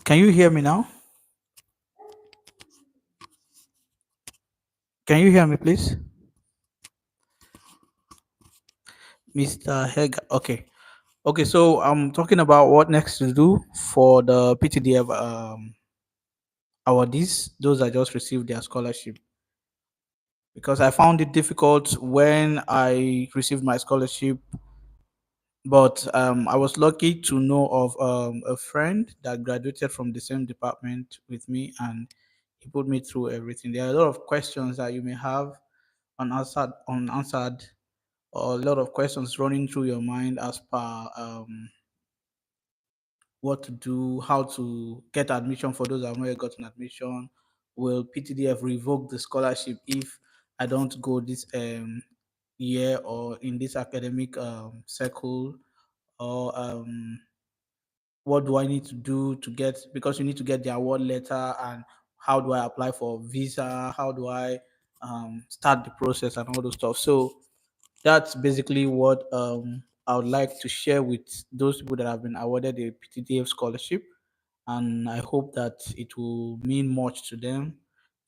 Can you hear me now? Can you hear me, please? Mr. Heg. Okay. Okay, so I'm talking about what next to do for the PTDF awardees, those that just received their scholarship. Because I found it difficult when I received my scholarship, but I was lucky to know of a friend that graduated from the same department with me, and he put me through everything. There are a lot of questions that you may have unanswered, or a lot of questions running through your mind as per what to do, how to get admission for those that have not yet gotten admission. Will PTDF revoke the scholarship if I don't go this year or in this academic cycle? Or what do I need to do to get, because you need to get the award letter, and how do I apply for visa? How do I start the process and all those stuff? So that's basically what I would like to share with those people that have been awarded a PTDF scholarship, and I hope that it will mean much to them.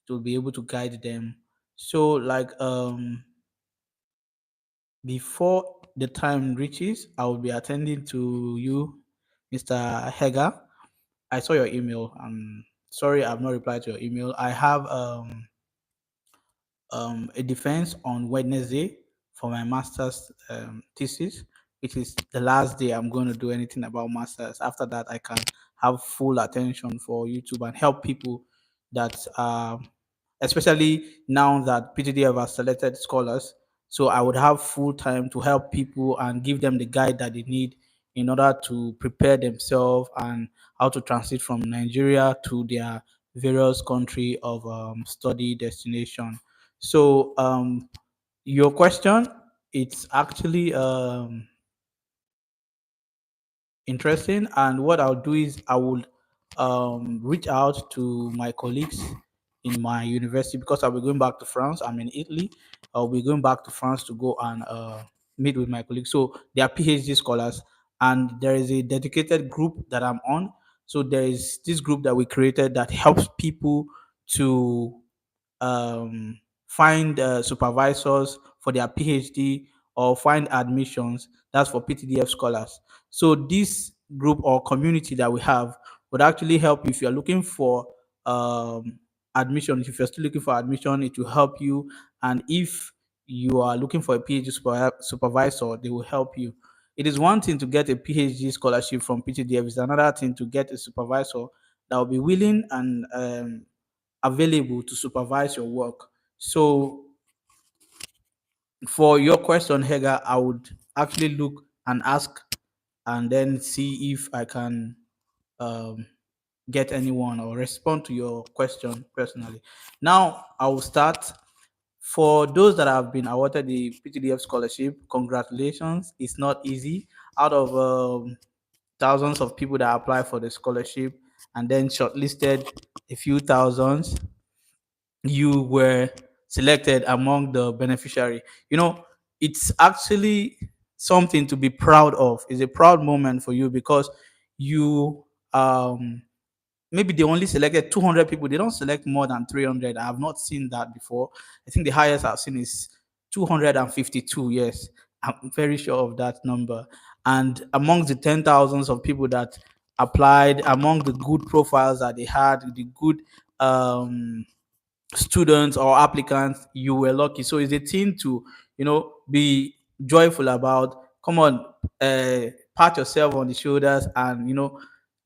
To be able to guide them. So, like before the time reaches, I will be attending to you, Mr. Heger. I saw your email. I'm sorry I've not replied to your email. I have a defense on Wednesday for my master's thesis. It is the last day I'm going to do anything about masters. After that, I can have full attention for YouTube and help people that, especially now that PTDF has selected scholars. So I would have full time to help people and give them the guide that they need in order to prepare themselves and how to transit from Nigeria to their various country of study destination. So your question, it's actually interesting, and what I'll do is I will reach out to my colleagues in my university, because I'll be going back to France. I'm in Italy. I'll be going back to France to go and meet with my colleagues. So they are PhD scholars, and there is a dedicated group that I'm on. So there is this group that we created that helps people to find supervisors for their PhD, or find admissions. That's for PTDF scholars. So this group or community that we have would actually help you if you're looking for um, admission. If you're still looking for admission, it will help you. And if you are looking for a PhD supervisor, they will help you. It is one thing to get a PhD scholarship from PTDF. It's another thing to get a supervisor that will be willing and available to supervise your work. So for your question, Hega, I would actually look and ask and then see if I can um, get anyone or respond to your question personally. Now I will start. For those that have been awarded the PTDF scholarship, congratulations. It's not easy. Out of thousands of people that apply for the scholarship and then shortlisted a few thousands, you were selected among the beneficiary. You know, it's actually something to be proud of. It's a proud moment for you, because you maybe they only selected 200 people. They don't select more than 300. I have not seen that before. I think the highest I've seen is 252. Yes, I'm very sure of that number. And amongst the 10,000s of people that applied, among the good profiles that they had, the good students or applicants, you were lucky. So it's a thing to, be joyful about. Come on, pat yourself on the shoulders and,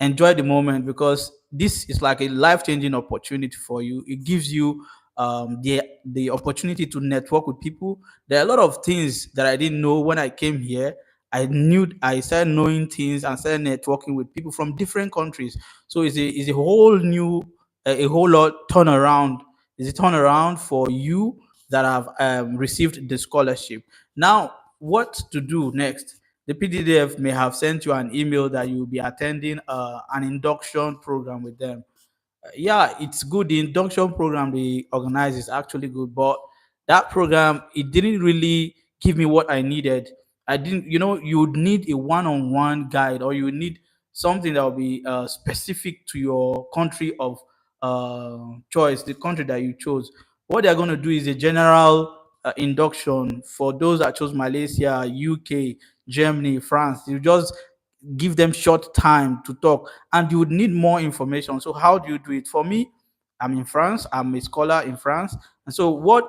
enjoy the moment, because this is like a life-changing opportunity for you. It gives you the opportunity to network with people. There are a lot of things that I didn't know when I came here. I started knowing things and started networking with people from different countries. So it's a whole new, a whole lot turnaround. Is a turnaround for you that have received the scholarship. Now, what to do next? The PDDF may have sent you an email that you'll be attending an induction program with them. Yeah, it's good. The induction program they organize is actually good, but that program, it didn't really give me what I needed. I didn't, you would need a one-on-one guide, or you would need something that will be specific to your country of choice, the country that you chose. What they're going to do is a general induction for those that chose Malaysia, UK, Germany, France. You just give them short time to talk, and you would need more information. So how do you do it? For me, I'm in France. I'm a scholar in France, and so what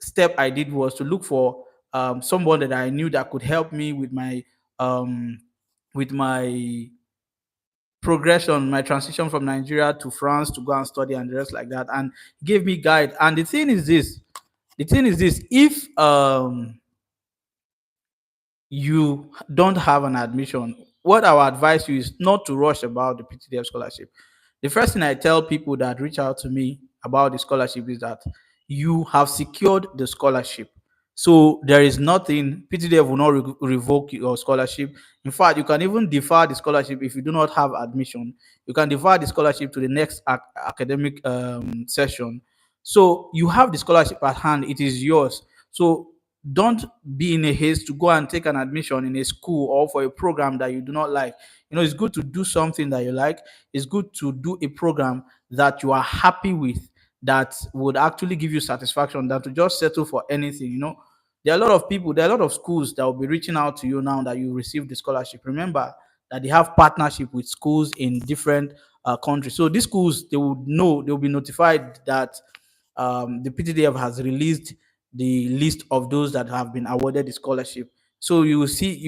step I did was to look for someone that I knew that could help me um, with my progression, my transition from Nigeria to France to go and study and the rest like that, and gave me guide. And the thing is this: if you don't have an admission, what I would advise you is not to rush about the PTDF scholarship. The first thing I tell people that reach out to me about the scholarship is that you have secured the scholarship. So there is nothing, PTDF will not revoke your scholarship. In fact, you can even defer the scholarship if you do not have admission. You can defer the scholarship to the next academic session. So you have the scholarship at hand, it is yours. So don't be in a haste to go and take an admission in a school or for a program that you do not like. It's good to do something that you like. It's good to do a program that you are happy with, that would actually give you satisfaction, than to just settle for anything. There are a lot of people, there are a lot of schools that will be reaching out to you now that you receive the scholarship. Remember that they have partnership with schools in different countries. So these schools, they will be notified that the PTDF has released the list of those that have been awarded the scholarship. So you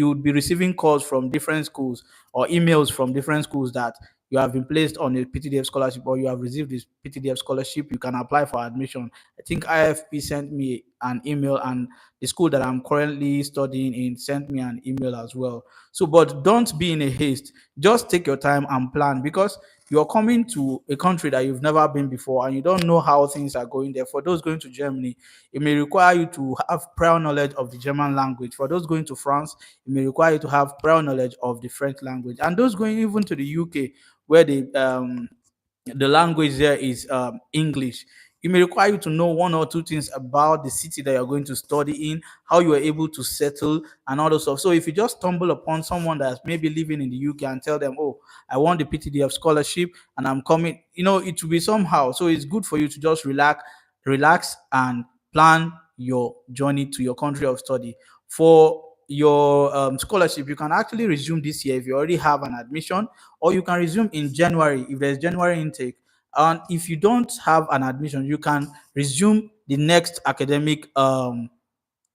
would be receiving calls from different schools or emails from different schools that you have been placed on a PTDF scholarship, or you have received this PTDF scholarship. You can apply for admission. I think IFP sent me an email, and the school that I'm currently studying in sent me an email as well. So, but don't be in a haste. Just take your time and plan, because you're coming to a country that you've never been before and you don't know how things are going there. For those going to Germany, it may require you to have prior knowledge of the German language. For those going to France, it may require you to have prior knowledge of the French language. And those going even to the UK, where the language there is English, it may require you to know one or two things about the city that you're going to study in, how you are able to settle, and all those stuff. So if you just stumble upon someone that's maybe living in the UK and tell them, "Oh, I want the PTDF scholarship and I'm coming," it will be somehow. So it's good for you to just relax and plan your journey to your country of study. For your scholarship, you can actually resume this year if you already have an admission, or you can resume in January if there's January intake. And if you don't have an admission, you can resume the next academic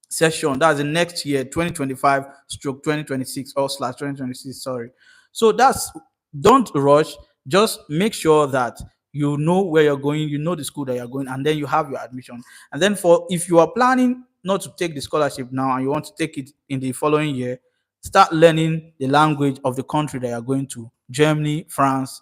session. That's the next year, 2025 stroke 2026 or slash 2026. Sorry. So don't rush. Just make sure that you know where you're going, you know the school that you're going, and then you have your admission. And then for if you are planning not to take the scholarship now and you want to take it in the following year, start learning the language of the country that you're going to. Germany, France,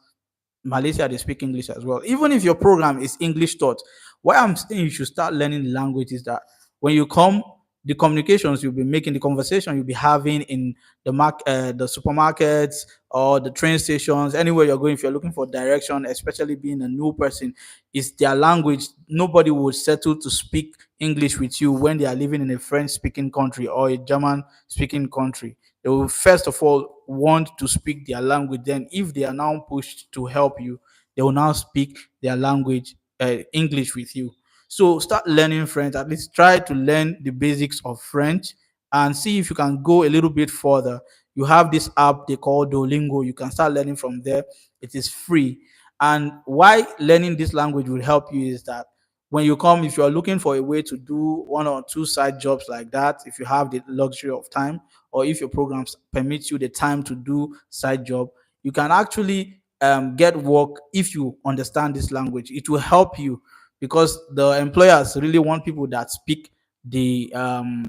Malaysia, they speak English as well. Even if your program is English taught, why I'm saying you should start learning the language is that when you come, the communications you'll be making, the conversation you'll be having in the supermarkets or the train stations, anywhere you're going, if you're looking for direction, especially being a new person, is their language. Nobody would settle to speak English with you when they are living in a French speaking country or a German speaking country. They will first of all want to speak their language. Then, if they are now pushed to help you, they will now speak their language, English, with you. So start learning French. At least try to learn the basics of French and see if you can go a little bit further. You have this app they call Duolingo. You can start learning from there. It is free. And why learning this language will help you is that when you come, if you're looking for a way to do one or two side jobs like that, if you have the luxury of time, or if your programs permit you the time to do side job, you can actually get work. If you understand this language, it will help you, because the employers really want people that speak the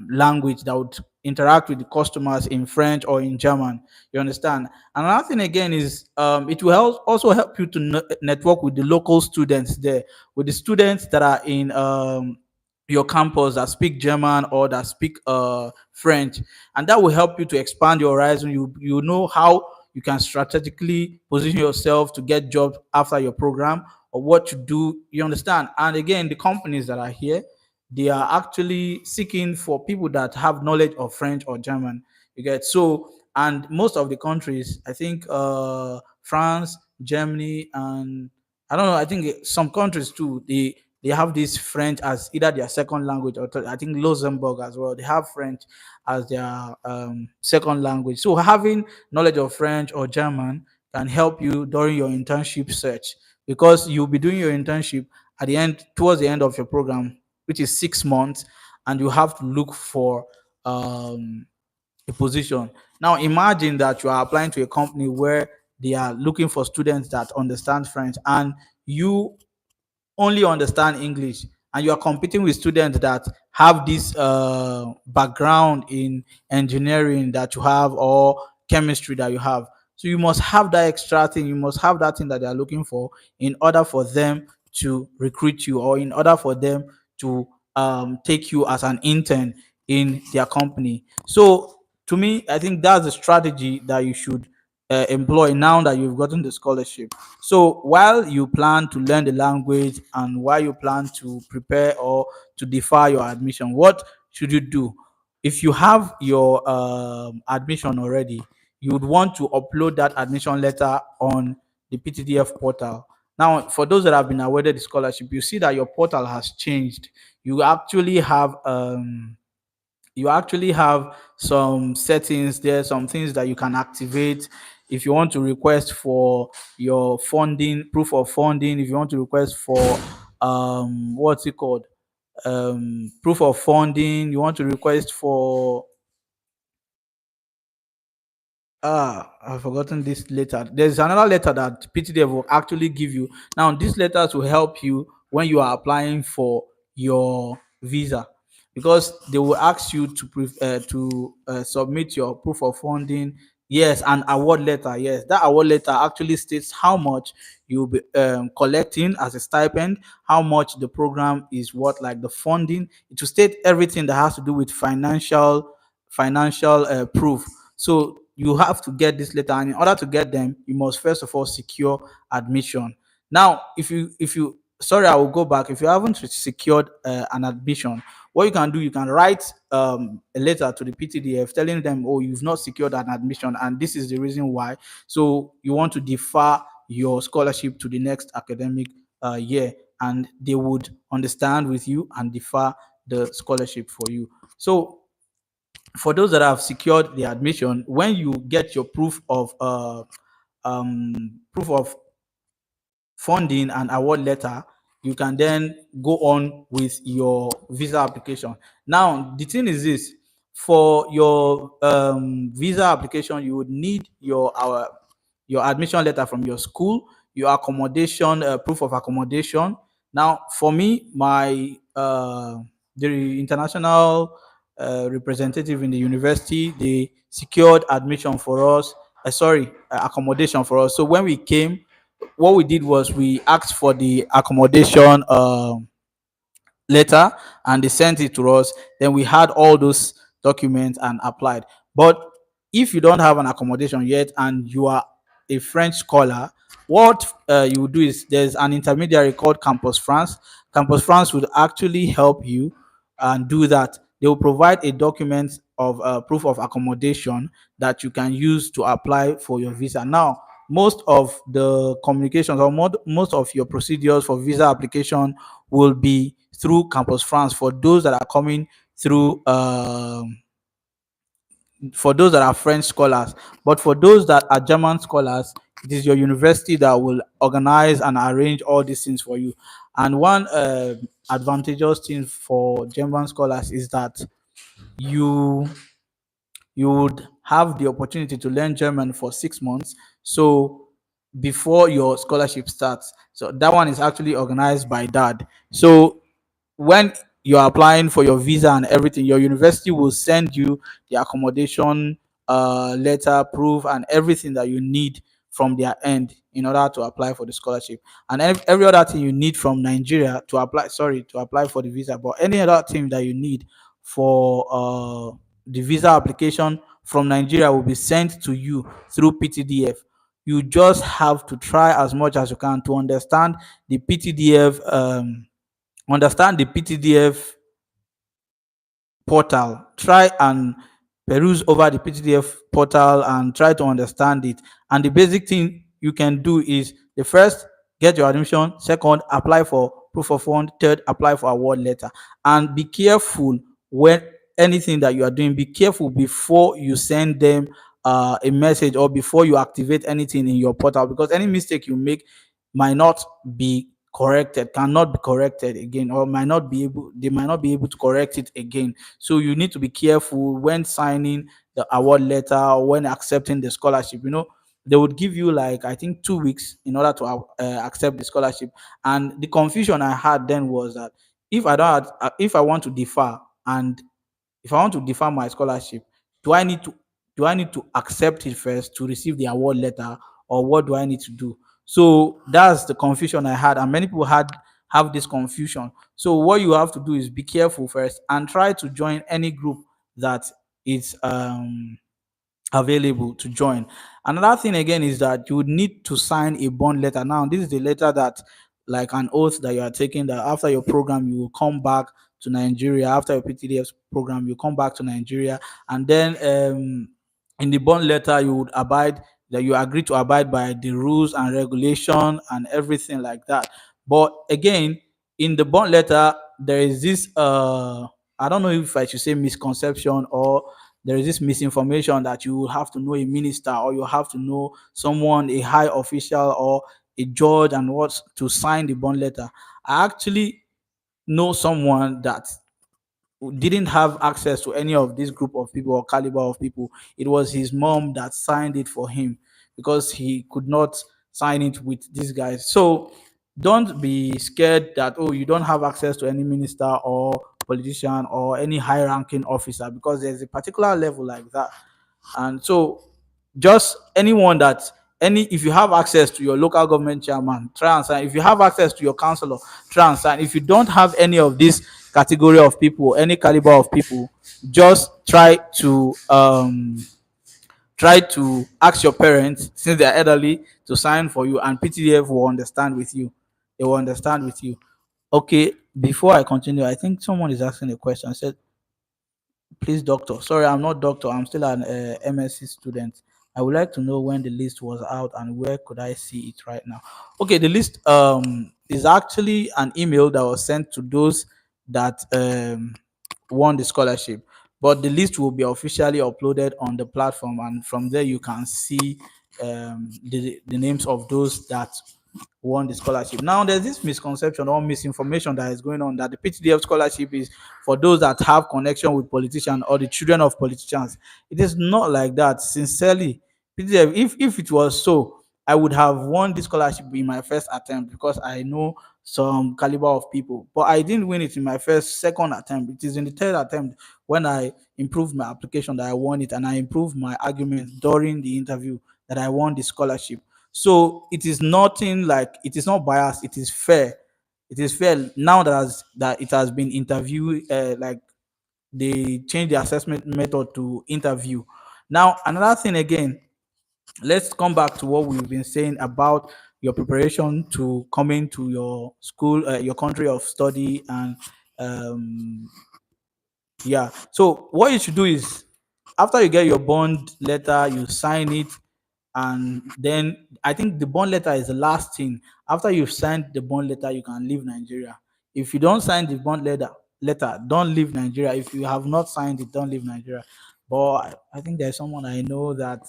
language, that would interact with the customers in French or in German. You understand? And another thing again is it will also help you to network with the local students there, with the students that are in your campus that speak German or that speak French, and that will help you to expand your horizon. You know how you can strategically position yourself to get jobs after your program, or what to do. You understand? And again, the companies that are here, they are actually seeking for people that have knowledge of French or German. You get? So And most of the countries, I think France, Germany, and I don't know, I think some countries too, they have this French as either their second language, or I think Luxembourg as well, they have French as their second language. So having knowledge of French or German can help you during your internship search, because you'll be doing your internship at the end, towards the end of your program, which is 6 months, and you have to look for um, a position. Now, imagine that you are applying to a company where they are looking for students that understand French, and you only understand English, and you are competing with students that have this background in engineering that you have, or chemistry that you have. So you must have that extra thing, you must have that thing that they are looking for in order for them to recruit you, or in order for them to take you as an intern in their company. So to me, I think that's the strategy that you should employ now that you've gotten the scholarship. So while you plan to learn the language, and while you plan to prepare or to defer your admission, what should you do? If you have your admission already, you would want to upload that admission letter on the Ptdf portal. Now, for those that have been awarded the scholarship, you see that your portal has changed. You actually have some settings there, some things that you can activate if you want to request for your funding, proof of funding, if you want to request for what's it called, proof of funding, you want to request for I've forgotten this letter. There's another letter that PTDF will actually give you. Now, these letters will help you when you are applying for your visa, because they will ask you to submit your proof of funding. Yes, an award letter. Yes, that award letter actually states how much you'll be collecting as a stipend, how much the program is worth, like the funding. It will state everything that has to do with financial proof. So you have to get this letter, and in order to get them, you must first of all secure admission. Now, if you sorry, I will go back. If you haven't secured an admission, what you can do, you can write a letter to the PTDF telling them, oh, you've not secured an admission, and this is the reason why. So you want to defer your scholarship to the next academic year, and they would understand with you and defer the scholarship for you. So for those that have secured the admission, when you get your proof of funding and award letter, you can then go on with your visa application. Now, the thing is this: for your visa application, you would need your admission letter from your school, your accommodation, proof of accommodation. Now, for me, my the international representative in the university, they secured admission for us. Sorry, accommodation for us. So when we came, what we did was we asked for the accommodation letter, and they sent it to us. Then we had all those documents and applied. But if you don't have an accommodation yet and you are a French scholar, what you would do is there's an intermediary called Campus France. Campus France would actually help you and do that. They will provide a document of proof of accommodation that you can use to apply for your visa. Now, most of the communications, or most of your procedures for visa application will be through Campus France for those that are coming through for those that are French scholars. But for those that are German scholars, it is your university that will organize and arrange all these things for you. And one advantageous thing for German scholars is that you you would have the opportunity to learn German for 6 months. So before your scholarship starts, so that one is actually organized by dad. So when you're applying for your visa and everything, your university will send you the accommodation letter, proof, and everything that you need from their end in order to apply for the scholarship. And every other thing you need from Nigeria to apply, sorry, to apply for the visa, but any other thing that you need for the visa application from Nigeria will be sent to you through PTDF. You just have to try as much as you can to the PTDF understand the PTDF portal. Try and peruse over the Ptdf portal and try to understand it. And the basic thing you can do is the first, get your admission. Second, apply for proof of fund. Third, apply for award letter. And be careful when anything that you are doing. Be careful before you send them a message, or before you activate anything in your portal, because any mistake you make might not be corrected, cannot be corrected again, or might not be able they might not be able to correct it again. So you need to be careful when signing the award letter or when accepting the scholarship. They would give you, like, I think 2 weeks in order to accept the scholarship. And the confusion I had then was that if I want to defer, and if I want to defer my scholarship, do I need to do I need to accept it first to receive the award letter, or what do I need to do? So that's the confusion I had, and many people have this confusion. So what you have to do is be careful first and try to join any group that is available to join. Another thing again is that you would need to sign a bond letter. Now, this is the letter that, like an oath that you are taking, that after your program you will come back to Nigeria. After your PTDF program, you come back to Nigeria, and then in the bond letter you would abide that you agree to abide by the rules and regulation and everything like that. But again, in the bond letter, there is this I don't know if I should say misconception, or there is this misinformation that you have to know a minister, or you have to know someone, a high official or a judge, and what to sign the bond letter. I actually know someone that who didn't have access to any of this group of people or caliber of people. It was his mom that signed it for him, because he could not sign it with these guys. So don't be scared that, oh, you don't have access to any minister or politician or any high ranking officer, because there's a particular level like that. And so, just anyone that any if you have access to your local government chairman, try and sign. If you have access to your councillor, try and sign. If you don't have any of this category of people, any caliber of people, just try to ask your parents, since they are elderly, to sign for you, and PTDF will understand with you. They will understand with you. Okay, before I continue, I think someone is asking a question. I said, please, doctor. Sorry, I'm not doctor. I'm still an MSc student. I would like to know when the list was out and where could I see it right now. Okay, the list is actually an email that was sent to those that won the scholarship. But the list will be officially uploaded on the platform, and from there you can see the names of those that won the scholarship. Now, there's this misconception or misinformation that is going on, that the PTDF scholarship is for those that have connection with politicians or the children of politicians. It is not like that. Sincerely, PTDF, if it was so, I would have won this scholarship in my first attempt, because I know some caliber of people. But I didn't win it in my second attempt. It is in the third attempt, when I improved my application, that I won it, and I improved my arguments during the interview, that I won the scholarship. So it is nothing, like, it is not biased. It is fair. It is fair now that it has been interviewed. Like, they changed the assessment method to interview. Now, another thing again, let's come back to what we've been saying about your preparation to coming to your school, your country of study, and um, yeah. So what you should do is, after you get your bond letter, you sign it, and then I think the bond letter is the last thing. After you've signed the bond letter, you can leave Nigeria. If you don't sign the bond letter, don't leave Nigeria. If you have not signed it, don't leave Nigeria. But I think there's someone I know that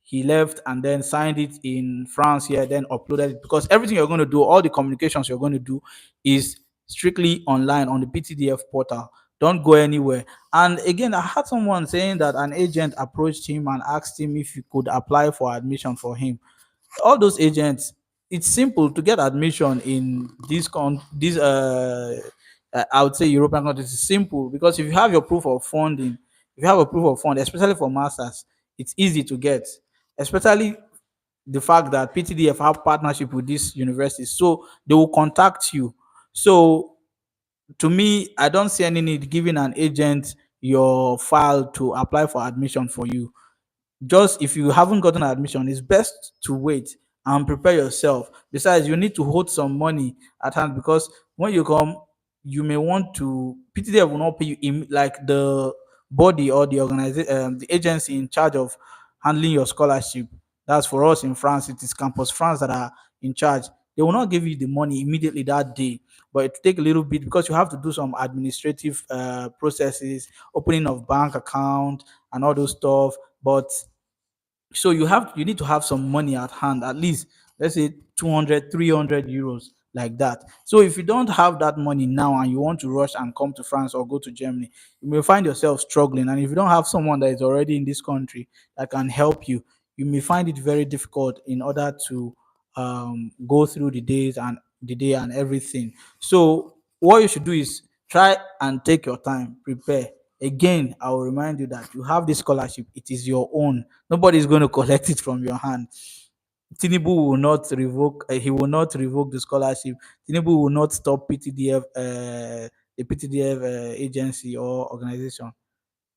he left and then signed it in France here, then uploaded it, because everything you're going to do, all the communications you're going to do, is strictly online on the PTDF portal. Don't go anywhere. And again, I had someone saying that an agent approached him and asked him if he could apply for admission for him. All those agents, it's simple to get admission in these I would say European countries. It's simple, because if you have your proof of funding, if you have a proof of fund, especially for masters, it's easy to get. Especially the fact that PTDF have partnership with these universities, so they will contact you. So to me, I don't see any need giving an agent your file to apply for admission for you. Just if you haven't gotten admission, it's best to wait and prepare yourself. Besides, you need to hold some money at hand, because when you come, you may want to PTDF will not pay you like the body or the organization, the agency in charge of handling your scholarship. That's for us in France. It is Campus France that are in charge. They will not give you the money immediately that day, but it will take a little bit because you have to do some administrative processes, opening of bank account and all those stuff. But so you need to have some money at hand, at least let's say 200, 300 euros, like that. So if you don't have that money now and you want to rush and come to France or go to Germany, you may find yourself struggling. And if you don't have someone that is already in this country that can help you, you may find it very difficult in order to go through the day and everything. So what you should do is try and take your time, prepare. Again, I will remind you that you have this scholarship, it is your own. Nobody is going to collect it from your hand. Tinubu will not revoke. He will not revoke the scholarship. Tinubu will not stop PTDF, the PTDF agency or organization.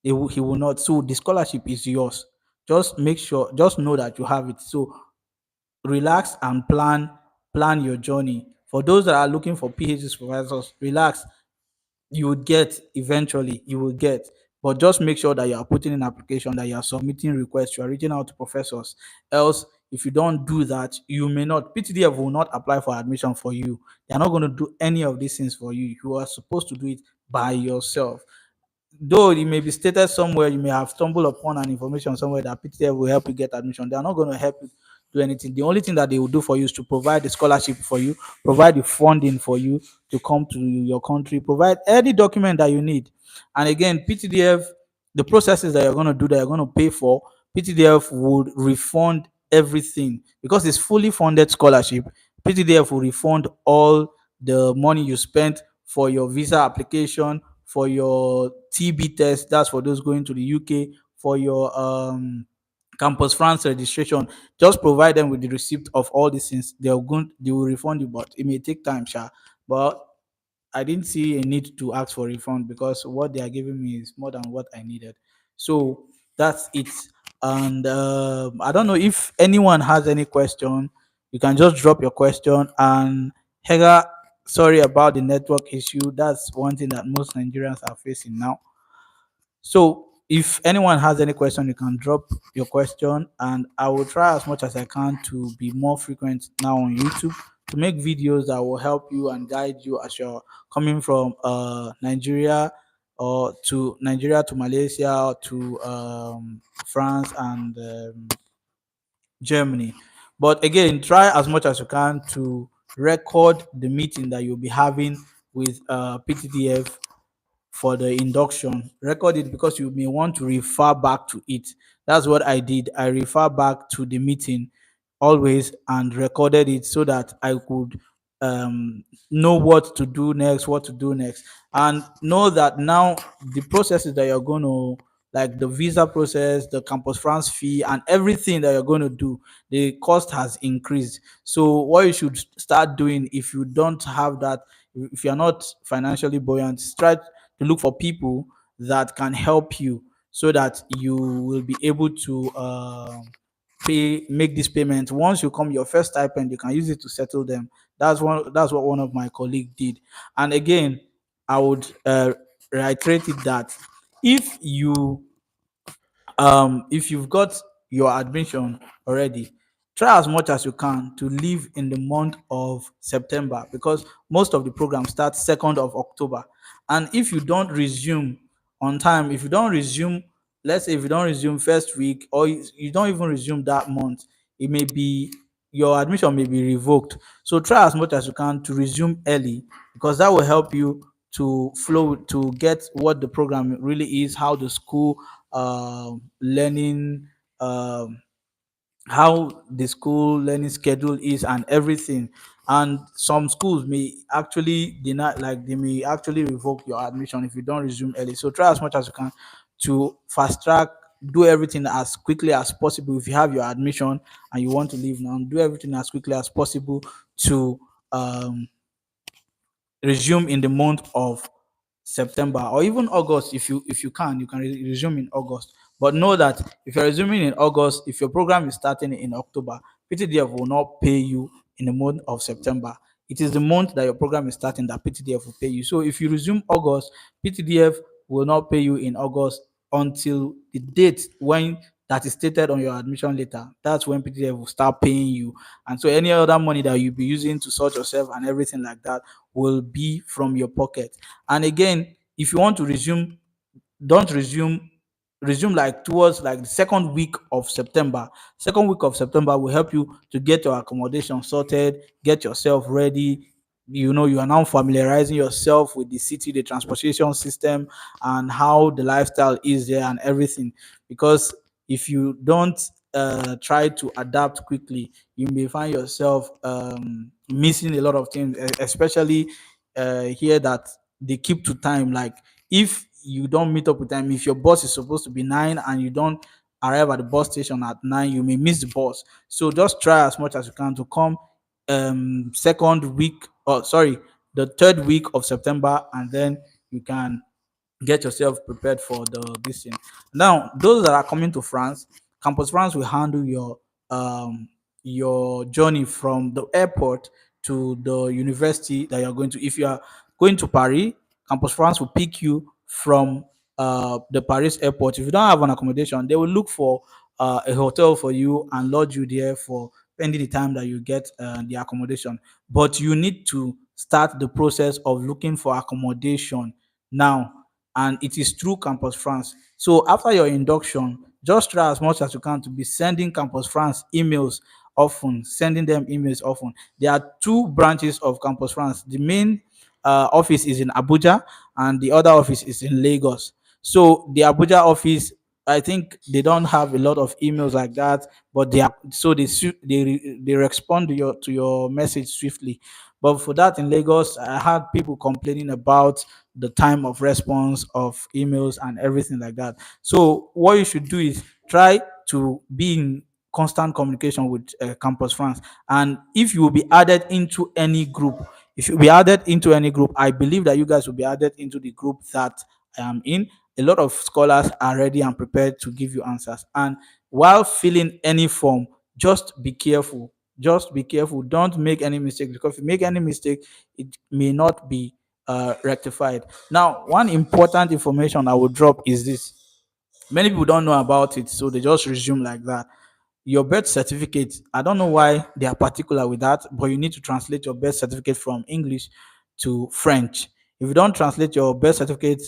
He will not. So the scholarship is yours. Just make sure. Just know that you have it. So relax and plan your journey. For those that are looking for PhD supervisors, relax, you would get, eventually you will get, but just make sure that you are putting in application, that you are submitting requests, you are reaching out to professors. Else, if you don't do that, you may not, PTDF will not apply for admission for you. They are not going to do any of these things for you. You are supposed to do it by yourself. Though it may be stated somewhere, you may have stumbled upon an information somewhere that PTF will help you get admission. They are not going to help you do anything. The only thing that they will do for you is to provide the scholarship for you, provide the funding for you to come to your country, provide any document that you need. And again, PTDF, the processes that you're going to do, that you're going to pay for, PTDF would refund everything because it's fully funded scholarship. PTDF will refund all the money you spent for your visa application, for your TB test, that's for those going to the UK, for your Campus France registration. Just provide them with the receipt of all these things. They will refund you, but it may take time, sha. But I didn't see a need to ask for refund because what they are giving me is more than what I needed. So that's it. And I don't know if anyone has any question. You can just drop your question. And Hega, sorry about the network issue. That's one thing that most Nigerians are facing now. So if anyone has any question, you can drop your question, and I will try as much as I can to be more frequent now on YouTube to make videos that will help you and guide you as you're coming from Nigeria, or to Nigeria to Malaysia, to France and Germany. But again, try as much as you can to record the meeting that you'll be having with PTTF for the induction. Record it because you may want to refer back to it. That's what I did. I refer back to the meeting always and recorded it so that I could know what to do next, what to do next, and know that now the processes that you're going to, like the visa process, the Campus France fee, and everything that you're going to do, the cost has increased. So what you should start doing, if you don't have that, if you're not financially buoyant, try to look for people that can help you so that you will be able to make this payment. Once you come your first stipend, you can use it to settle them. That's what one of my colleagues did. And again, I would reiterate it that if you if you've got your admission already, try as much as you can to leave in the month of September, because most of the program starts 2nd of October. And if you don't resume on time, if you don't resume, let's say if you don't resume first week, or you don't even resume that month, it may be, your admission may be revoked. So try as much as you can to resume early, because that will help you to flow, to get what the program really is, how the school learning, um, how the school learning schedule is and everything. And some schools may actually deny, like they may actually revoke your admission if you don't resume early. So try as much as you can to fast track, do everything as quickly as possible. If you have your admission and you want to leave now, do everything as quickly as possible to um resume in the month of September, or even August. If you can, you can resume in August. But know that if you're resuming in August, if your program is starting in October, PTDF will not pay you in the month of September. It is the month that your program is starting that PTDF will pay you. So if you resume August, PTDF will not pay you in August. until the date when that is stated on your admission letter. That's when PTF will start paying you. And so any other money that you'll be using to sort yourself and everything like that will be from your pocket. And again, if you want to resume, don't resume like towards like the second week of September. Second week of September will help you to get your accommodation sorted, get yourself ready. You are now familiarizing yourself with the city, the transportation system, and how the lifestyle is there and everything. Because if you don't try to adapt quickly, you may find yourself missing a lot of things, especially here that they keep to time. Like if you don't meet up with time, if your bus is supposed to be 9 and you don't arrive at the bus station at 9, you may miss the bus. So just try as much as you can to come second week, or sorry, the third week of September, and then you can get yourself prepared for the this thing. Now, those that are coming to France, Campus France will handle your journey from the airport to the university that you're going to. If you are going to Paris, Campus France will pick you from the Paris airport. If you don't have an accommodation, they will look for a hotel for you and lodge you there for pending the time that you get the accommodation. But you need to start the process of looking for accommodation now, and it is through Campus France. So after your induction, just try as much as you can to be sending Campus France emails often, sending them emails often. There are two branches of Campus France. The main office is in Abuja, and the other office is in Lagos. So the Abuja office, I think they don't have a lot of emails like that, but they are so they respond to your message swiftly. But for that in Lagos, I had people complaining about the time of response of emails and everything like that. So what you should do is try to be in constant communication with Campus France. And if you will be added into any group, if you be added into any group, I believe that you guys will be added into the group that I am in. A lot of scholars are ready and prepared to give you answers. And while filling any form, just be careful. Just be careful. Don't make any mistake, because if you make any mistake, it may not be rectified. Now, one important information I will drop is this. Many people don't know about it, so they just resume like that. Your birth certificate, I don't know why they are particular with that, but you need to translate your birth certificate from English to French. If you don't translate your birth certificate,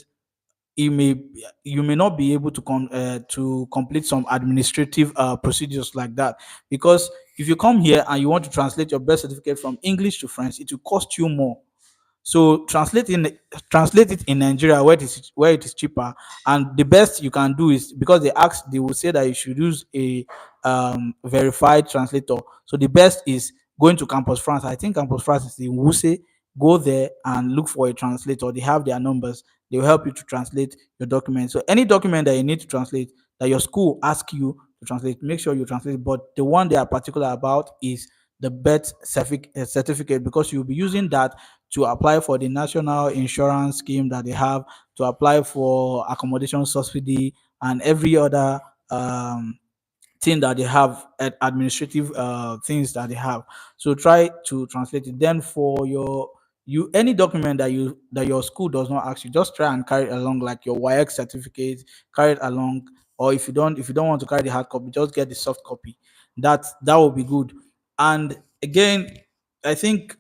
you may you may not be able to complete some administrative procedures like that, because if you come here and you want to translate your birth certificate from English to French, it will cost you more. So translate it in Nigeria where it is cheaper. And the best you can do is, because they will say that you should use a verified translator. So the best is going to Campus France. I think Campus France is in Wuse. Go there and look for a translator. They have their numbers. They will help you to translate your document. So any document that you need to translate, that your school ask you to translate, make sure you translate. But the one they are particular about is the certificate, because you'll be using that to apply for the national insurance scheme that they have, to apply for accommodation subsidy and every other thing that they have, administrative things that they have. So try to translate it. Then for you any document that your school does not ask you, just try and carry it along, like your YX certificate, carry it along. Or if you don't want to carry the hard copy, just get the soft copy. That will be good. And again, I think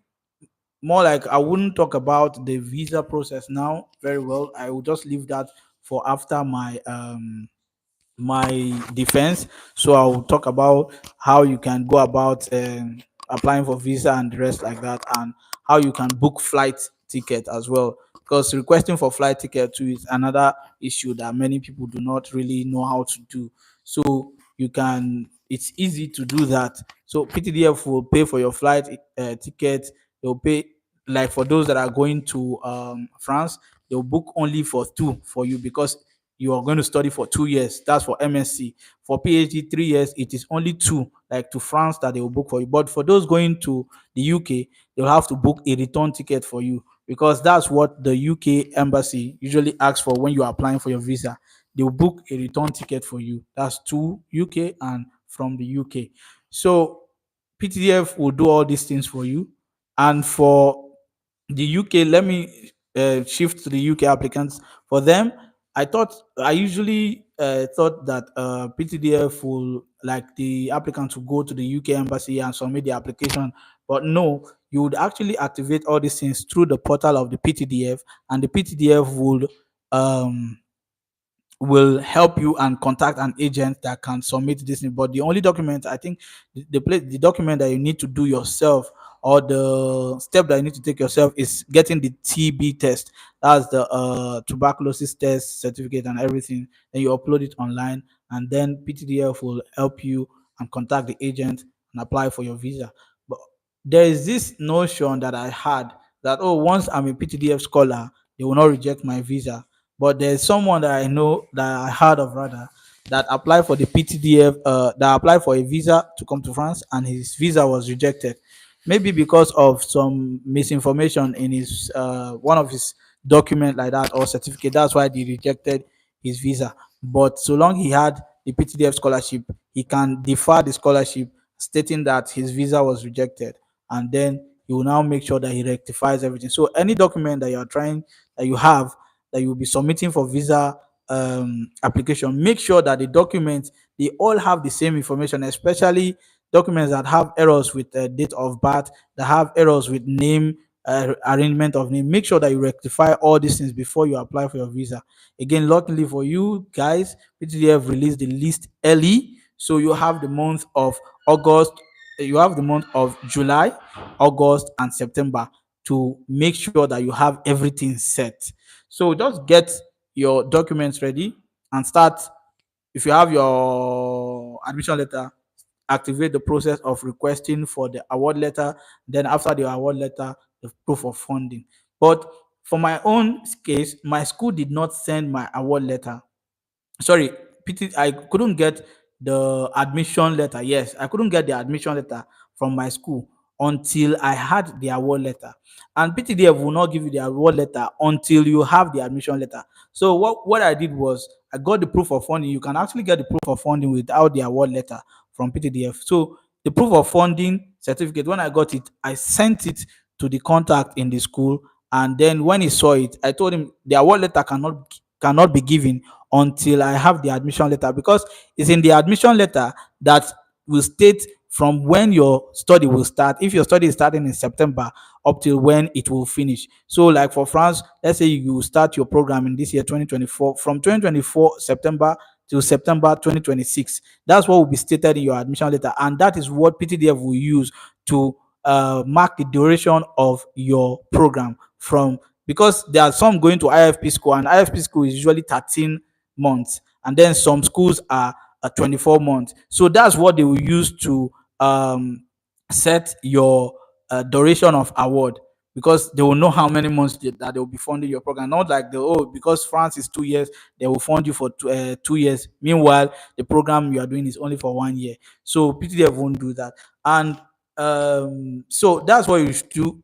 more like, I wouldn't talk about the visa process now very well. I will just leave that for after my defense. So I'll talk about how you can go about applying for visa and the rest like that, and how you can book flight ticket as well. Because requesting for flight ticket too is another issue that many people do not really know how to do. So it's easy to do that. So PTDF will pay for your flight ticket. They'll pay, like for those that are going to France, they'll book only for two for you, because you are going to study for 2 years. That's for MSc. For PhD, 3 years. It is only two, like to France, that they will book for you. But for those going to the UK, they'll have to book a return ticket for you, because that's what the UK embassy usually asks for when you are applying for your visa. They will book a return ticket for you. That's to UK and from the UK. So PTDF will do all these things for you. And for the UK, let me shift to the UK applicants. For them, I usually thought that PTDF will, like, the applicant to go to the UK embassy and submit the application, but no, you would actually activate all these things through the portal of the PTDF, and the PTDF will help you and contact an agent that can submit this thing. But the only document, I think, the document that you need to do yourself, or the step that you need to take yourself, is getting the TB test. That's the tuberculosis test certificate and everything. Then you upload it online, and then PTDF will help you and contact the agent and apply for your visa. But there is this notion that I had, that, oh, once I'm a PTDF scholar, they will not reject my visa. But there's someone that I know, that I heard of rather, that applied for the PTDF, that applied for a visa to come to France, and his visa was rejected. Maybe because of some misinformation in his one of his document like that, or certificate. That's why they rejected his visa. But so long he had the PTDF scholarship, he can defer the scholarship, stating that his visa was rejected, and then he will now make sure that he rectifies everything. So any document that you are trying, that you have, that you'll be submitting for visa application, make sure that the documents, they all have the same information, especially documents that have errors with date of birth, that have errors with name, arrangement of name. Make sure that you rectify all these things before you apply for your visa. Again, luckily for you guys, PTDF released the list early, so you have the month of August, you have the month of July, August, and September to make sure that you have everything set. So just get your documents ready and start. If you have your admission letter, activate the process of requesting for the award letter. Then after the award letter, the proof of funding. But for my own case, my school did not send my award letter. Sorry, I couldn't get the admission letter. Yes, I couldn't get the admission letter from my school until I had the award letter. And PTDF will not give you the award letter until you have the admission letter. So what I did was, I got the proof of funding. You can actually get the proof of funding without the award letter from PTDF. So the proof of funding certificate, when I got it, I sent it to the contact in the school. And then when he saw it, I told him the award letter cannot be given until I have the admission letter, because it's in the admission letter that will state from when your study will start. If your study is starting in September, up till when it will finish. So, like for France, let's say you start your program in this year 2024, from 2024 September to September 2026. That's what will be stated in your admission letter, and that is what PTDF will use to mark the duration of your program. From Because there are some going to IFP school, and IFP school is usually 13 months, and then some schools are 24 months. So that's what they will use to um, set your duration of award, because they will know how many months that they will be funding your program. Not like because France is 2 years, they will fund you for 2 years. Meanwhile, the program you are doing is only for 1 year. So PTDF won't do that. And so that's what you should do.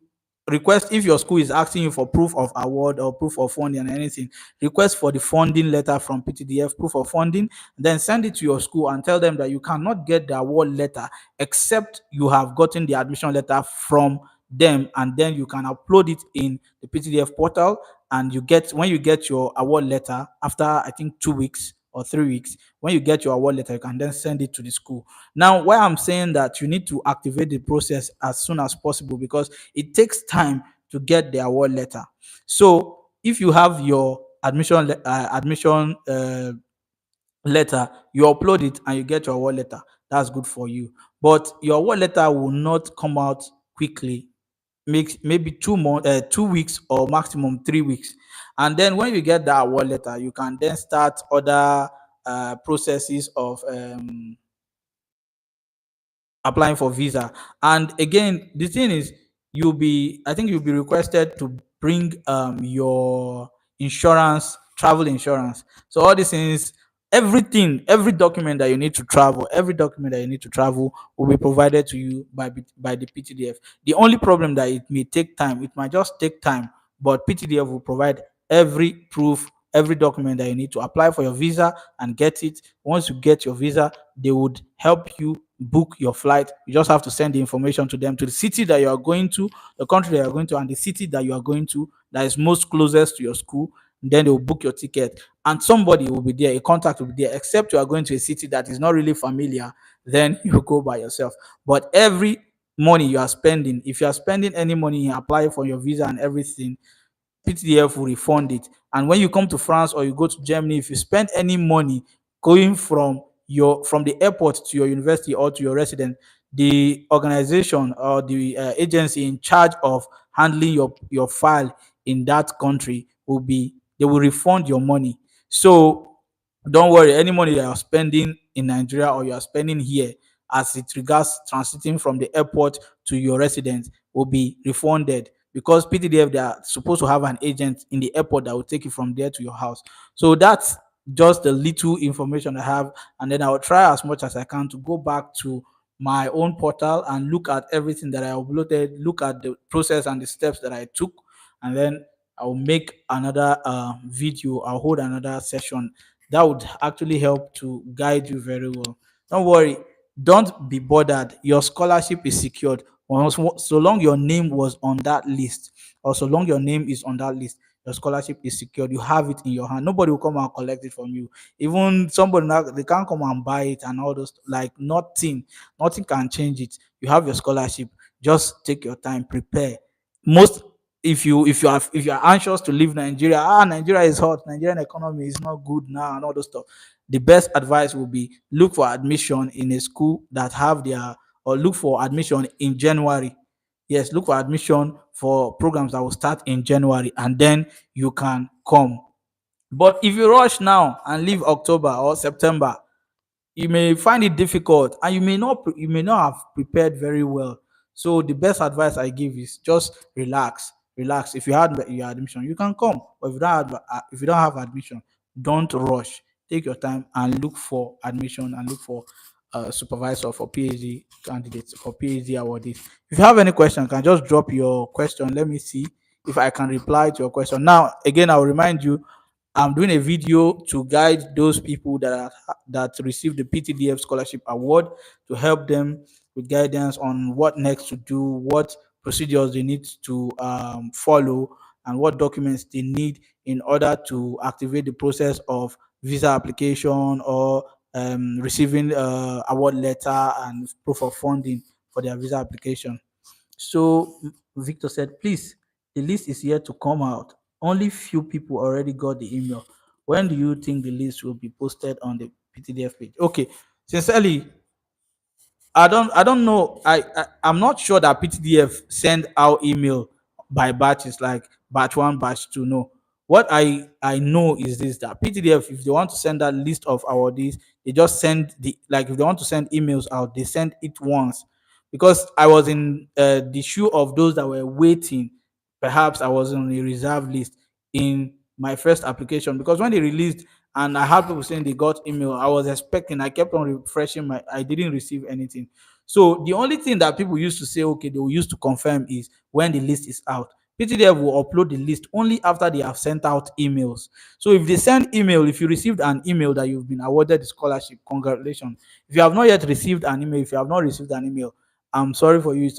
Request, if your school is asking you for proof of award or proof of funding and anything, request for the funding letter from PTDF, proof of funding, then send it to your school and tell them that you cannot get the award letter except you have gotten the admission letter from them, and then you can upload it in the PTDF portal. And when you get your award letter after, I think, 2 weeks or 3 weeks, when you get your award letter, you can then send it to the school. Now, why I'm saying that you need to activate the process as soon as possible, because it takes time to get the award letter. So if you have your admission letter, you upload it and you get your award letter, that's good for you. But your award letter will not come out quickly. Makes maybe 2 months, 2 weeks, or maximum 3 weeks. And then when you get that award letter, you can then start other processes of applying for visa. And again, the thing is, I think you'll be requested to bring your insurance, travel insurance. So all these things, everything, every document that you need to travel will be provided to you by the PTDF. The only problem that it may take time, it might just take time, but PTDF will provide every proof, every document that you need to apply for your visa and get it. Once you get your visa, they would help you book your flight. You just have to send the information to them, to the city that you are going to, the country that you are going to, and the city that you are going to that is most closest to your school. then they will book your ticket, and somebody will be there, a contact will be there. Except you are going to a city that is not really familiar, then you go by yourself. But every money you are spending, if you are spending any money in applying for your visa and everything, Ptdf will refund it. And when you come to France or you go to Germany, if you spend any money going from the airport to your university or to your residence, the organization or the agency in charge of handling your file in that country will be they will refund your money. So don't worry, any money that you're spending in Nigeria or you are spending here, as it regards transiting from the airport to your residence, will be refunded, because PTDF, they are supposed to have an agent in the airport that will take you from there to your house. So that's just the little information I have, and then I'll try as much as I can to go back to my own portal and look at everything that I uploaded, look at the process and the steps that I took, and then I'll make another video. I'll hold another session that would actually help to guide you very well. Don't worry, don't be bothered. Your scholarship is secured. So long your name was on that list, or so long your name is on that list, your scholarship is secured. You have it in your hand. Nobody will come and collect it from you. Even somebody now, they can't come and buy it and all those, like nothing can change it. You have your scholarship. Just take your time, prepare. Most if you are anxious to leave Nigeria, Nigeria is hot, Nigerian economy is not good now, and all those stuff. The best advice will be look for admission in a school that have their, or look for admission in January. Yes, look for admission for programs that will start in January, and then you can come. But if you rush now and leave October or September, you may find it difficult, and you may not have prepared very well. So the best advice I give is just relax. If you had your admission, you can come. But if you don't have admission, don't rush. Take your time and look for admission, and look for supervisor for PhD candidates, for PhD awardees. If you have any question, you can just drop your question. Let me see if I can reply to your question. Now again, I'll remind you, I'm doing a video to guide those people that receive the PTDF scholarship award, to help them with guidance on what next to do, what procedures they need to follow, and what documents they need in order to activate the process of visa application, or receiving award letter and proof of funding for their visa application. So Victor said, please, the list is yet to come out. Only few people already got the email. When do you think the list will be posted on the PTDF page? Okay, sincerely, I don't know. I'm not sure that PTDF send out email by batches, like batch one, batch two. No. What I know is this, that PTDF, if they want to send that list of awardees, they just send the, like, if they want to send emails out, they send it once. Because I was in the shoe of those that were waiting. Perhaps I was on the reserve list in my first application, because when they released and I had people saying they got email, I was expecting. I kept on refreshing my. I didn't receive anything. So the only thing that people used to say, okay, they will use to confirm, is when the list is out. PTDF will upload the list only after they have sent out emails. So if they send email, if you received an email that you've been awarded the scholarship, congratulations. If you have not yet received an email, if you have not received an email, I'm sorry for you.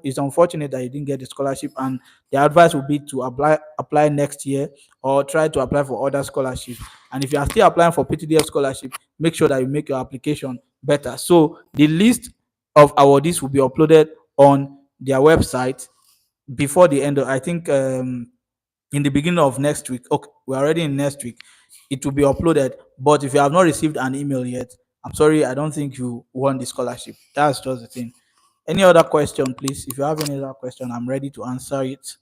It's unfortunate that you didn't get the scholarship, and the advice would be to apply next year, or try to apply for other scholarships. And if you are still applying for PTDF scholarship, make sure that you make your application better. So the list of awardees will be uploaded on their website before the end of, I think, in the beginning of next week. Okay, we're already in next week. It will be uploaded. But if you have not received an email yet, I'm sorry, I don't think you won the scholarship. That's just the thing. Any other question, please? If you have any other question, I'm ready to answer it.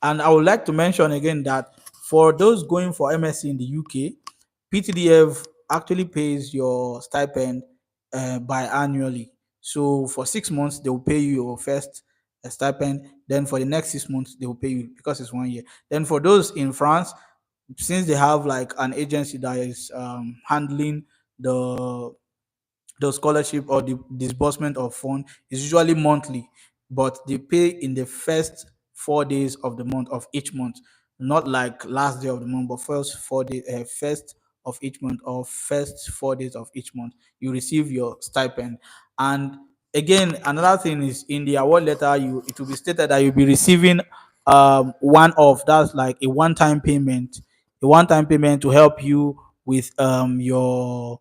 And I would like to mention again that for those going for MSc in the UK, PTDF actually pays your stipend biannually. So for 6 months, they will pay you your first stipend. Then for the next 6 months, they will pay you, because it's 1 year. Then for those in France, since they have like an agency that is handling the the scholarship or the disbursement of fund, is usually monthly, but they pay in the first 4 days of the month of each month, not like last day of the month, but first 4 days, first of each month, or first 4 days of each month, you receive your stipend. And again, another thing is, in the award letter, it will be stated that you'll be receiving one off. That's like a one-time payment, to help you with your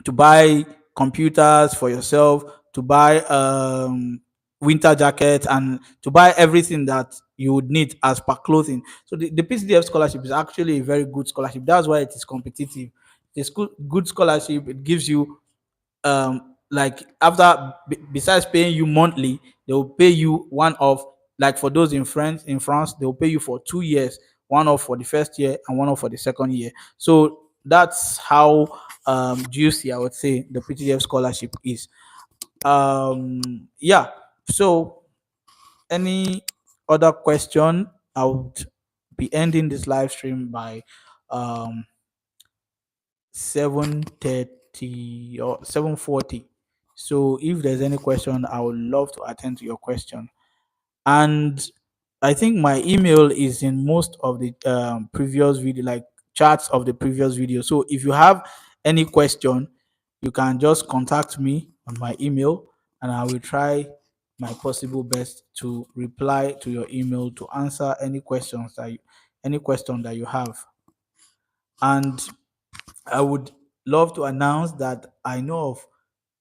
to buy computers for yourself, to buy winter jackets, and to buy everything that you would need as per clothing. So the PCDF scholarship is actually a very good scholarship. That's why it is competitive. It's good scholarship. It gives you like after besides paying you monthly, they will pay you one off. Like for those in France, they will pay you for 2 years, one off for the first year and one off for the second year. So that's how juicy I would say the PTDF scholarship is. Yeah. So any other question? I would be ending this live stream by um 7:30 or 7:40. So if there's any question, I would love to attend to your question. And I think my email is in most of the previous video, like charts of the previous video. So if you have any question, you can just contact me on my email, and I will try my possible best to reply to your email to answer any question that you have. And I would love to announce that I know of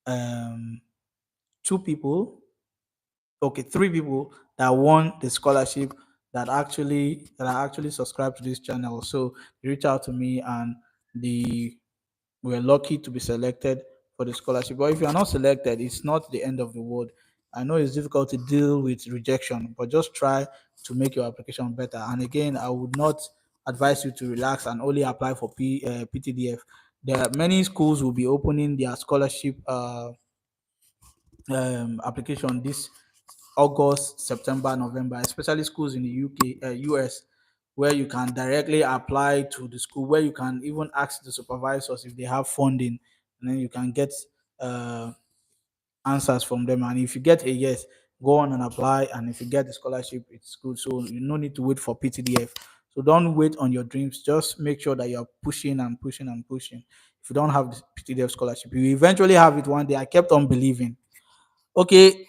um, two people, okay, three people that won the scholarship, that are actually subscribed to this channel. So they reached out to me, and they were lucky to be selected for the scholarship. But if you are not selected, it's not the end of the world. I know it's difficult to deal with rejection, but just try to make your application better. And again, I would not advise you to relax and only apply for PTDF. There are many schools will be opening their scholarship application this August, September, November, especially schools in the US, where you can directly apply to the school, where you can even ask the supervisors if they have funding, and then you can get uh, answers from them. And if you get a yes, go on and apply. And if you get the scholarship, it's good. So you no need to wait for PTDF. So don't wait on your dreams. Just make sure that you're pushing and pushing and pushing. If you don't have the PTDF scholarship, you eventually have it one day. I kept on believing. Okay,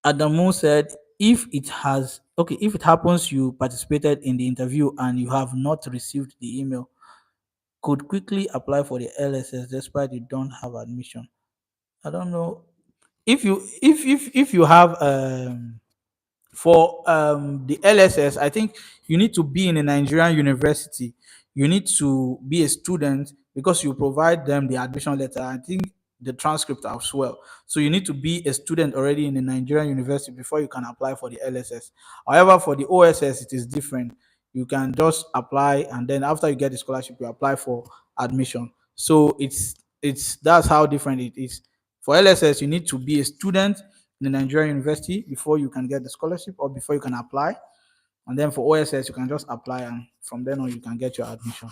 Adamu said, if it happens you participated in the interview and you have not received the email, could quickly apply for the LSS despite you don't have admission. I don't know if you have for the LSS, I think you need to be in a Nigerian university. You need to be a student because you provide them the admission letter. I think the transcript as well. So you need to be a student already in a Nigerian university before you can apply for the LSS. However, for the OSS, it is different. You can just apply, and then after you get the scholarship, you apply for admission. So it's that's how different it is. For LSS, you need to be a student in the Nigerian university before you can get the scholarship or before you can apply. And then for OSS, you can just apply, and from then on, you can get your admission.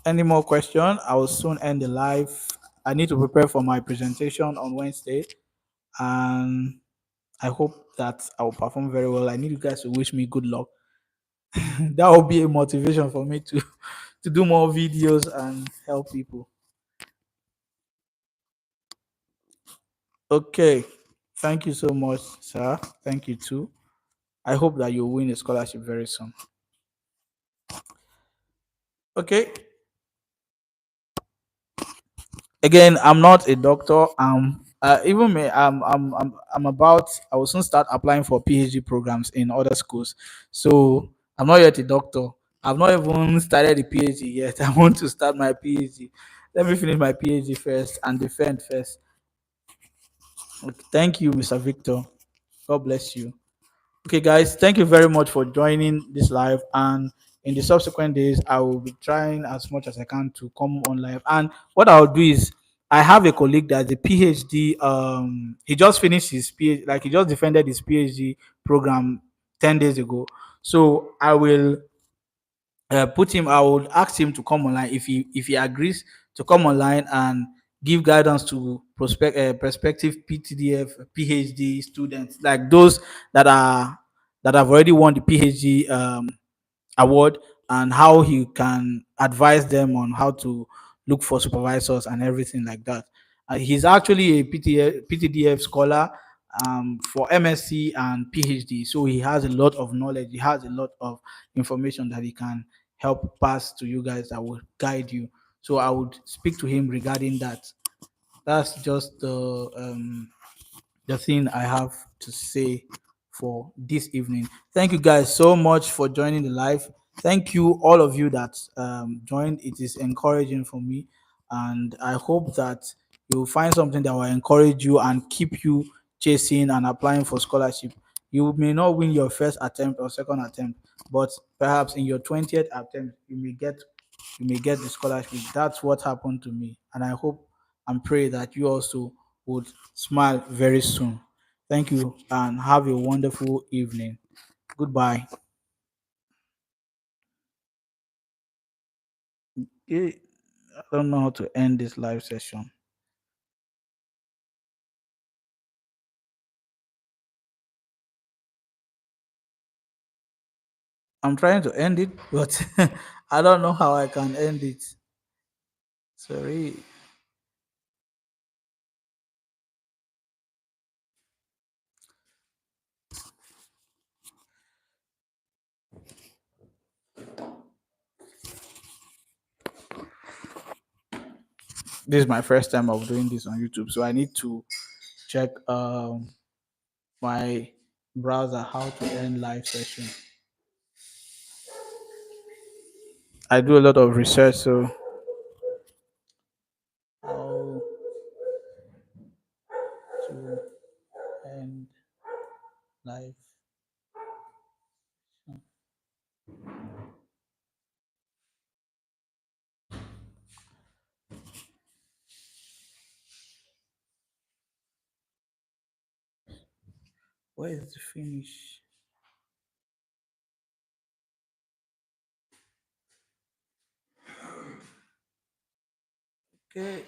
Any more question? I will soon end the live. I need to prepare for my presentation on Wednesday, and I hope that I will perform very well. I need you guys to wish me good luck. That will be a motivation for me to to do more videos and help people. Okay. Thank you so much, sir. Thank you too. I hope that you'll win a scholarship very soon. Okay. Again, I'm not a doctor. Even me, I'm about. I will soon start applying for PhD programs in other schools. So I'm not yet a doctor. I've not even started the PhD yet. I want to start my PhD. Let me finish my PhD first and defend first. Okay, thank you, Mr. Victor. God bless you. Okay, guys, thank you very much for joining this live. And in the subsequent days, I will be trying as much as I can to come on live. And what I'll do is, I have a colleague that's a PhD. He just finished his PhD, like he just defended his PhD program 10 days ago. So I would ask him to come online if he agrees to come online and give guidance to prospective PTDF PhD students, like those that are that have already won the PhD award, and how he can advise them on how to look for supervisors and everything like that. He's actually a PTDF scholar, for MSc and PhD. So he has a lot of knowledge. He has a lot of information that he can help pass to you guys that will guide you. So I would speak to him regarding that. That's just the thing I have to say for this evening. Thank you guys so much for joining the live. Thank you, all of you that joined. It is encouraging for me, and I hope that you will find something that will encourage you and keep you chasing and applying for scholarship. You may not win your first attempt or second attempt, but perhaps in your 20th attempt, you may get the scholarship. That's what happened to me, and I hope and pray that you also would smile very soon. Thank you and have a wonderful evening. Goodbye. Eh, I don't know how to end this live session. I'm trying to end it, but I don't know how I can end it. Sorry. This is my first time of doing this on YouTube, so I need to check my browser how to end live session. I do a lot of research, so how to end live. Where is the finish? Okay.